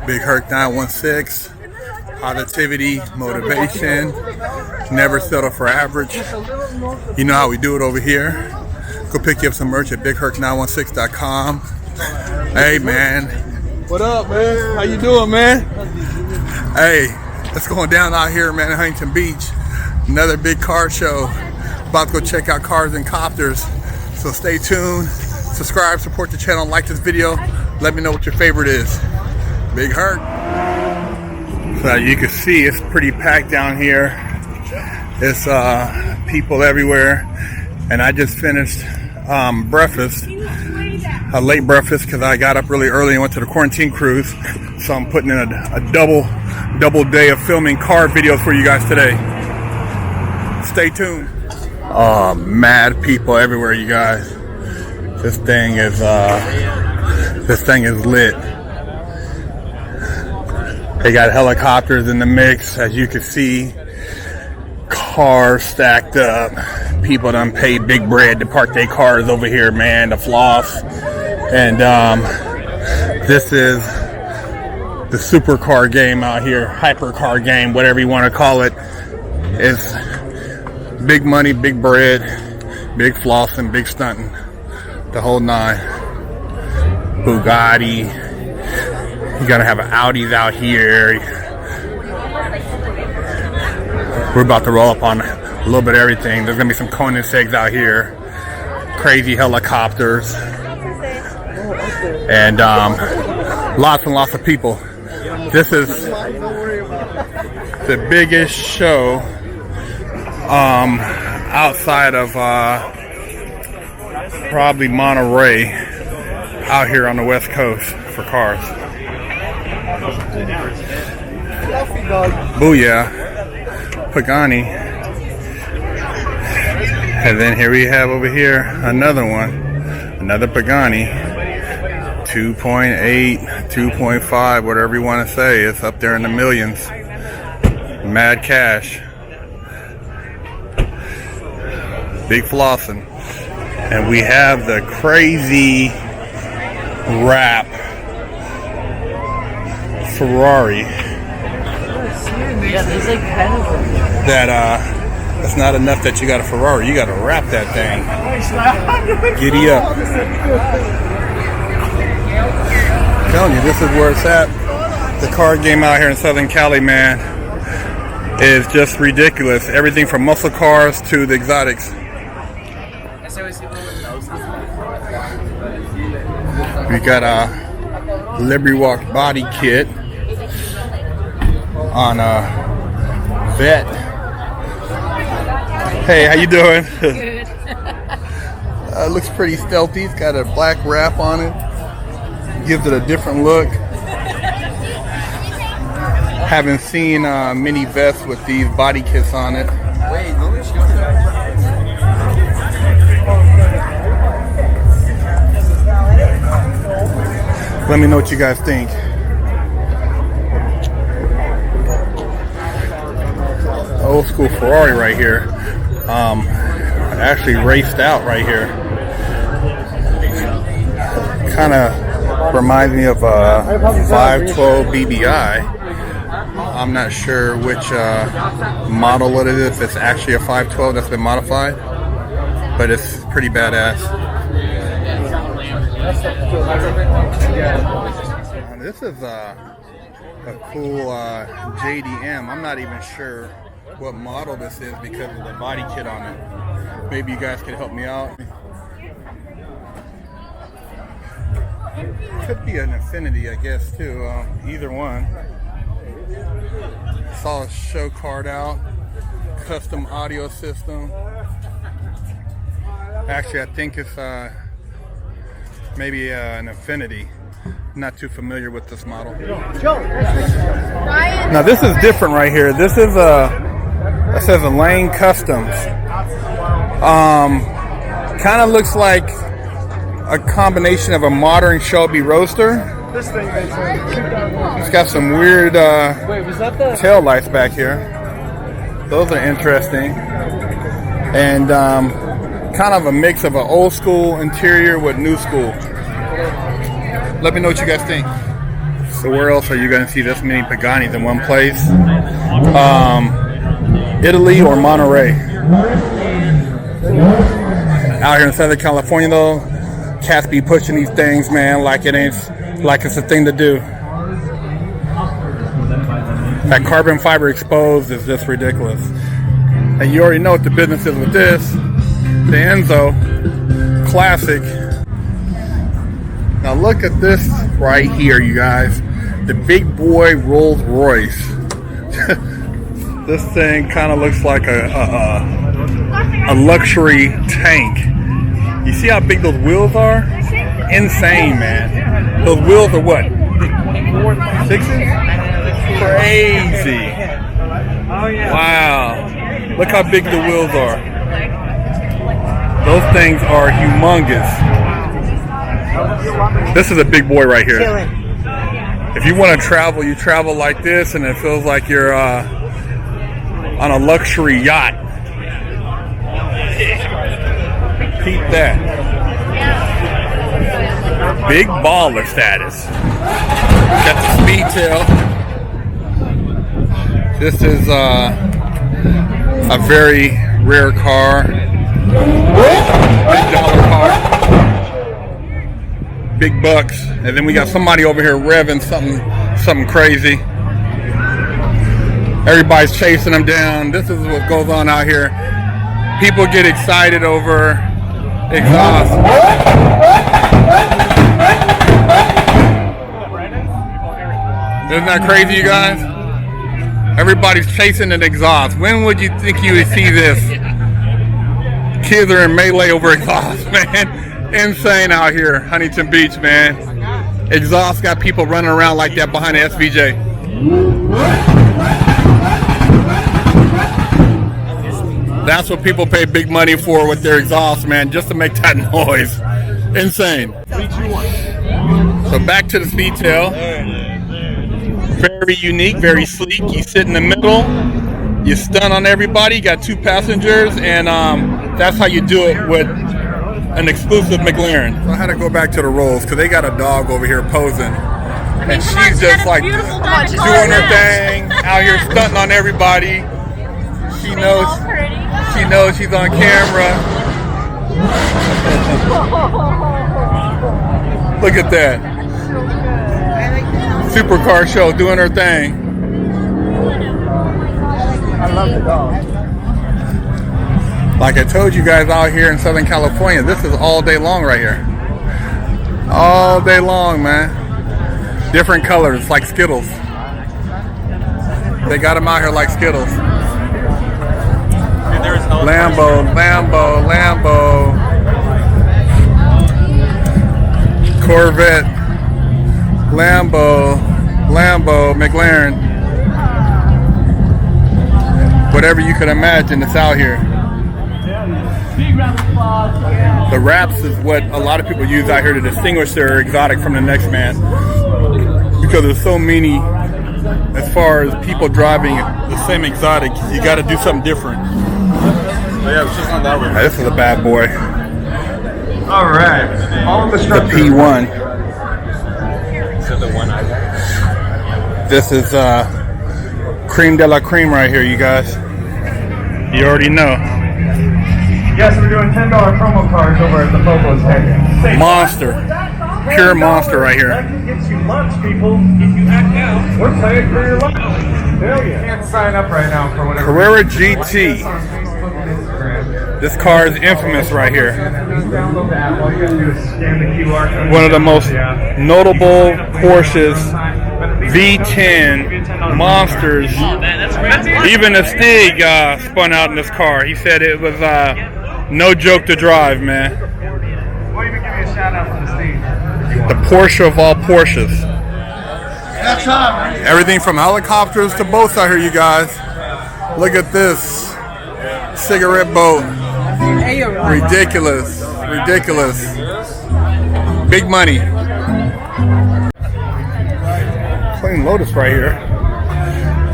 Big Herc916, positivity, motivation, never settle for average. You know how we do it over here. Go pick you up some merch at bigherc916.com. Hey man. What up, man? How you doing, man? Hey, what's going down out here, man, in Huntington Beach? Another big car show. About to go check out cars and copters. So stay tuned, subscribe, support the channel, like this video. Let me know what your favorite is. Big Herc. So you can see it's pretty packed down here. It's people everywhere. And I just finished breakfast, a late breakfast, because I got up really early and went to the quarantine cruise. So I'm putting in a double day of filming car videos for you guys today. Stay tuned. Oh, mad people everywhere, you guys. This thing is lit. They got helicopters in the mix, as you can see. Cars stacked up. People done paid big bread to park their cars over here, man, to floss. And this is the supercar game out here, hypercar game, whatever you want to call it. It's big money, big bread, big flossing, big stunting, the whole nine. Bugatti. You gotta have Audis out here. We're about to roll up on a little bit of everything. There's gonna be some Koenigsegg's out here, crazy helicopters, and lots and lots of people. This is the biggest show outside of probably Monterey out here on the West Coast for cars. Booyah, Pagani. And then here we have over here another one, another Pagani, 2.8, 2.5, whatever you want to say. It's up there in the millions. Mad cash. Big flossing. And we have the crazy wrap Ferrari. Yeah, there's like 10 of them. That's not enough that you got a Ferrari. You got to wrap that thing. Giddy up. I'm telling you, this is where it's at. The car game out here in Southern Cali, man, is just ridiculous. Everything from muscle cars to the exotics. We got a Liberty Walk body kit on a Vet. Hey, how you doing? Good. Looks pretty stealthy. It's got a black wrap on it. Gives it a different look. Haven't seen many Vets with these body kits on it. Let me know what you guys think. Old school Ferrari right here. Actually raced out right here. Kind of reminds me of a 512 BBI. I'm not sure which model it is, if it's actually a 512 that's been modified, but it's pretty badass. This is a cool JDM. I'm not even sure what model this is because of the body kit on it. Maybe you guys could help me out. Could be an Infinity, I guess, too. Either one. Saw a show card out. Custom audio system. Actually, I think it's maybe an Infinity. Not too familiar with this model. Now this is different right here. This is that says a Lane Customs. Kind of looks like a combination of a modern Shelby Roadster. It's got some weird tail lights back here. Those are interesting. And kind of a mix of an old school interior with new school. Let me know what you guys think. So where else are you going to see this many Paganis in one place? Italy or Monterey. Out here in Southern California though, cats be pushing these things, man, like it's a thing to do. That carbon fiber exposed is just ridiculous. And you already know what the business is with this. The Enzo Classic. Now look at this right here, you guys. The big boy Rolls Royce. This thing kind of looks like a luxury tank. You see how big those wheels are? Insane, man. Those wheels are what? 6s? Crazy. Wow. Look how big the wheels are. Those things are humongous. This is a big boy right here. If you want to travel, you travel like this and it feels like you're on a luxury yacht. Peep that. Big baller status. Got the speed tail. This is a very rare car. $big car. Big bucks. And then we got somebody over here revving something crazy. Everybody's chasing them down. This is what goes on out here. People get excited over exhaust. Isn't that crazy, you guys? Everybody's chasing an exhaust. When would you think you would see this? Kids are in melee over exhaust, man. Insane out here, Huntington Beach, man. Exhaust got people running around like that behind the SVJ. That's what people pay big money for with their exhaust, man, just to make that noise. Insane. So back to the speed tail. Very unique, very sleek. You sit in the middle, you stun on everybody, you got 2 passengers, and that's how you do it with an exclusive McLaren. So I had to go back to the rolls because they got a dog over here posing. And she's just like doing her thing, out here stunting on everybody. She knows she's on camera. Look at that. Supercar show doing her thing. I love the dog. Like I told you guys out here in Southern California, this is all day long right here. All day long, man. Different colors, like Skittles. They got them out here like Skittles. Lambo, Lambo, Lambo. Corvette. Lambo, Lambo, McLaren. Whatever you could imagine, it's out here. The wraps is what a lot of people use out here to distinguish their exotic from the next man. Because there's so many, as far as people driving the same exotic, you got to do something different. Yeah, it's just not that way. This is a bad boy. All right. All the The P1. So the one This is cream de la cream right here, you guys. You already know. Yes, we're doing $10 promo cards over at the Popo stand. Monster. Pure monster right here. That gets you lunch, people. If you act out, we're paying for your lunch. Hell yeah. You can't sign up right now for whatever. Carrera GT. This car is infamous right here. Download the app. All you gotta do is scan the QR code. One of the most notable Porsches, V10 monsters. Even the Stig spun out in this car. He said it was no joke to drive, man. We'll even give you a shout out from the stage. The Porsche of all Porsches. Everything from helicopters to boats out here, you guys. Look at this cigarette boat. Ridiculous, ridiculous. Big money. Clean Lotus right here.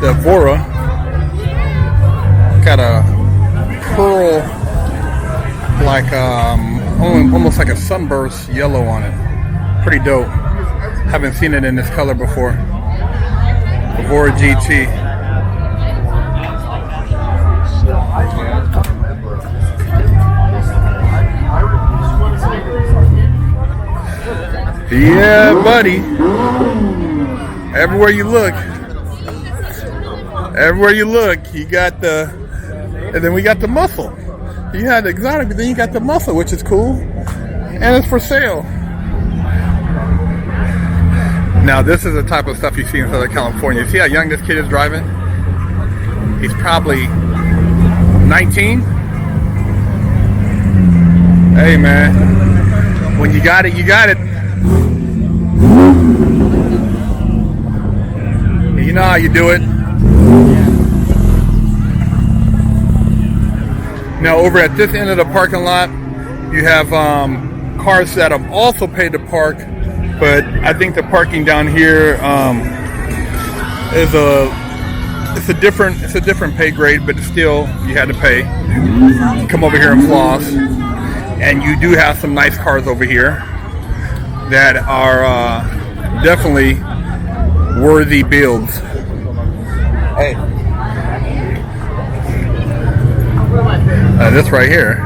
The Vora got a pearl, like almost like a sunburst yellow on it. Pretty dope. Haven't seen it in this color before. Evora GT. Yeah, buddy. Everywhere you look, you got the, and then we got the muscle. You had the exotic, but then you got the muscle, which is cool, and it's for sale. Now, this is the type of stuff you see in Southern California. See how young this kid is driving? He's probably 19. Hey, man, when you got it, you got it. You know how you do it. Now, over at this end of the parking lot, you have cars that have also paid to park, but I think the parking down here is a different pay grade, but still you had to pay. Come over here and floss, and you do have some nice cars over here that are definitely worthy builds. Hey, this right here,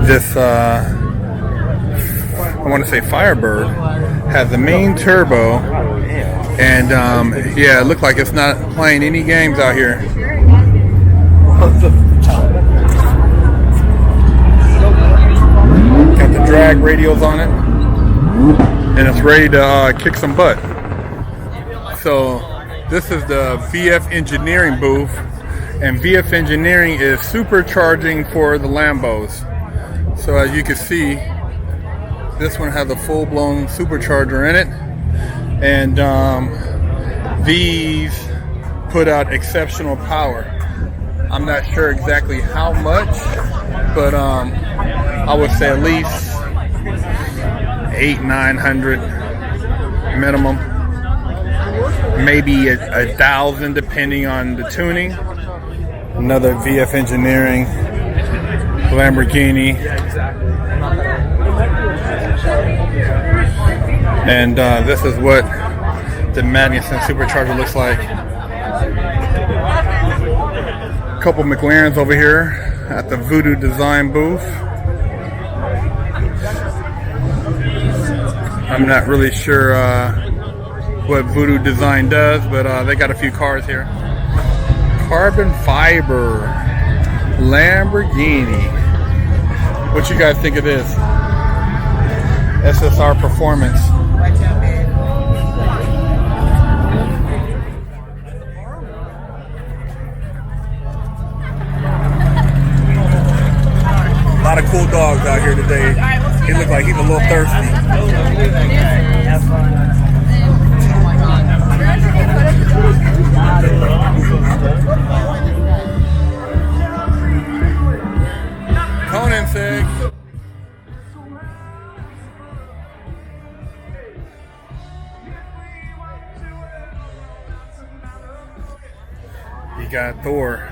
this I want to say Firebird, has the main turbo, and yeah, it looked like it's not playing any games out here. Got the drag radials on it, and it's ready to kick some butt. So this is the VF Engineering booth, and VF Engineering is supercharging for the Lambos. So as you can see, this one has a full-blown supercharger in it, and these put out exceptional power. I'm not sure exactly how much, but I would say at least 800-900 minimum, maybe 1,000 depending on the tuning. Another VF Engineering Lamborghini, and this is what the Magnuson supercharger looks like. A couple McLarens over here at the Voodoo Design booth. I'm not really sure what Voodoo Design does, but they got a few cars here. Carbon fiber Lamborghini. What you guys think of this? SSR Performance. A lot of cool dogs out here today. He looks like he's a little thirsty. Conan says. You got Thor.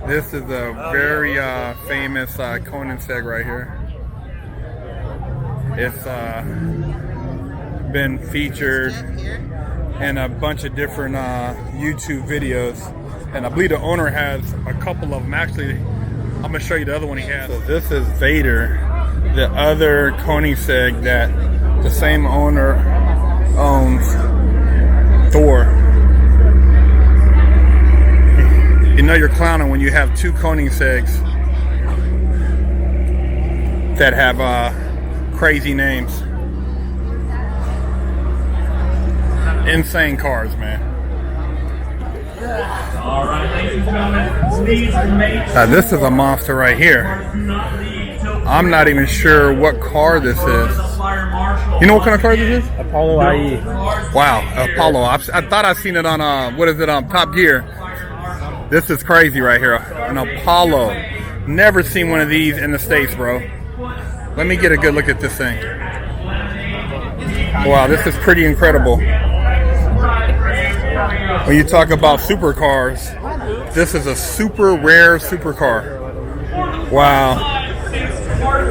This is a very famous Koenigsegg right here. It's been featured in a bunch of different YouTube videos, and I believe the owner has a couple of them. Actually, I'm gonna show you the other one he has. So this is Vader, the other Koenigsegg that the same owner owns, Thor. You know you're clowning when you have two Koenigsegg's that have crazy names. Insane cars, man. All right, ladies and gentlemen, please remain. This is a monster right here. I'm not even sure what car this is. You know what kind of car this is? Apollo IE. Wow, Apollo. I thought I seen it on what is it on Top Gear. This is crazy right here. An Apollo. Never seen one of these in the States, bro. Let me get a good look at this thing. Wow, this is pretty incredible. When you talk about supercars, this is a super rare supercar. Wow.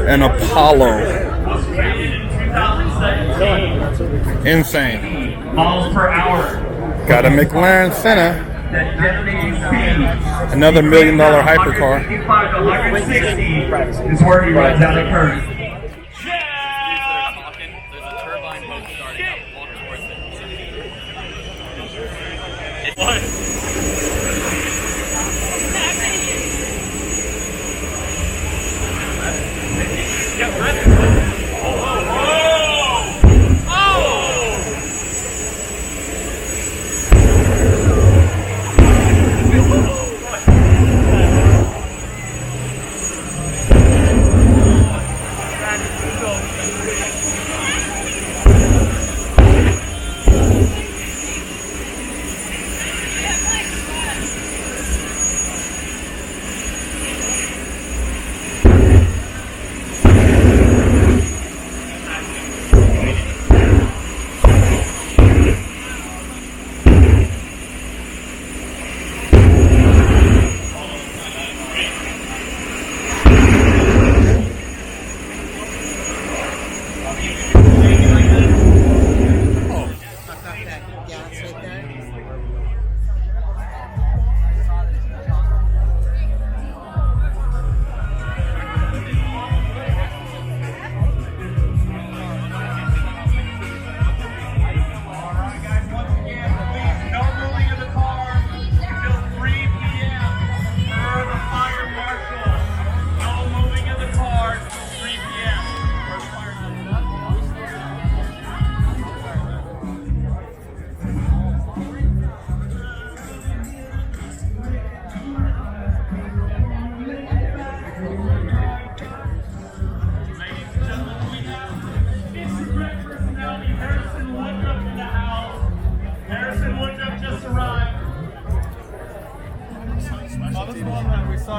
An Apollo. Insane. miles per hour. Got a McLaren Senna. That detonating speed. Another $1 million hypercar. 55 to 160 is where he runs out of curve.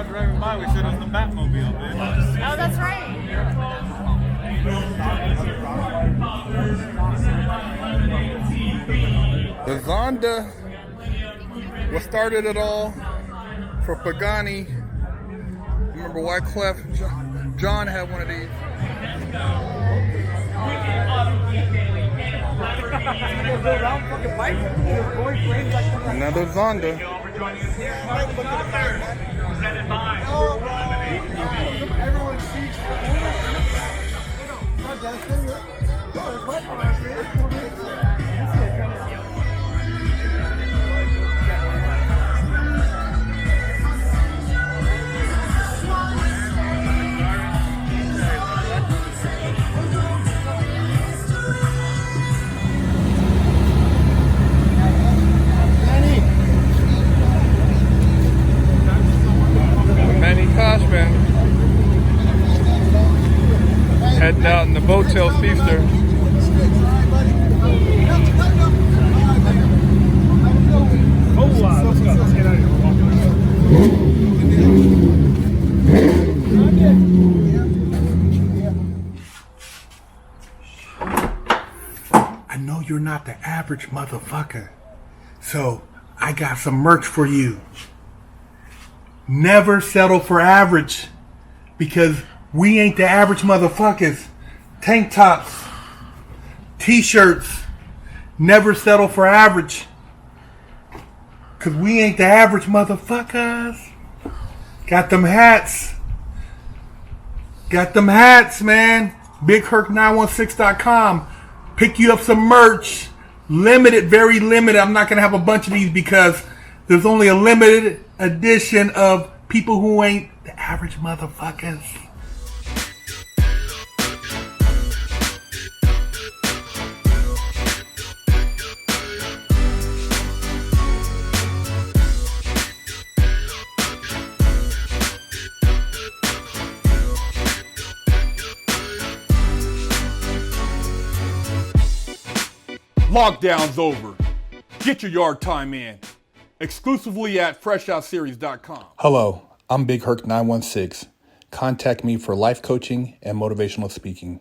Driving by, we said it was the Batmobile, dude. Oh, that's right. The Zonda, what started it all for Pagani. Remember Wyclef? John had one of these. Another Zonda. Heading out in the Boattail Speedster. Let's go. Let's get out of here. I know you're not the average motherfucker, so I got some merch for you. Never settle for average, because we ain't the average motherfuckers. Tank tops, t-shirts, never settle for average, because we ain't the average motherfuckers. Got them hats. Got them hats, man. Big Herc916.com. Pick you up some merch. Limited, very limited. I'm not going to have a bunch of these because there's only a limited edition of people who ain't the average motherfuckers. Lockdown's over. Get your yard time in. Exclusively at freshoutseries.com. Hello, I'm Big Herc916. Contact me for life coaching and motivational speaking.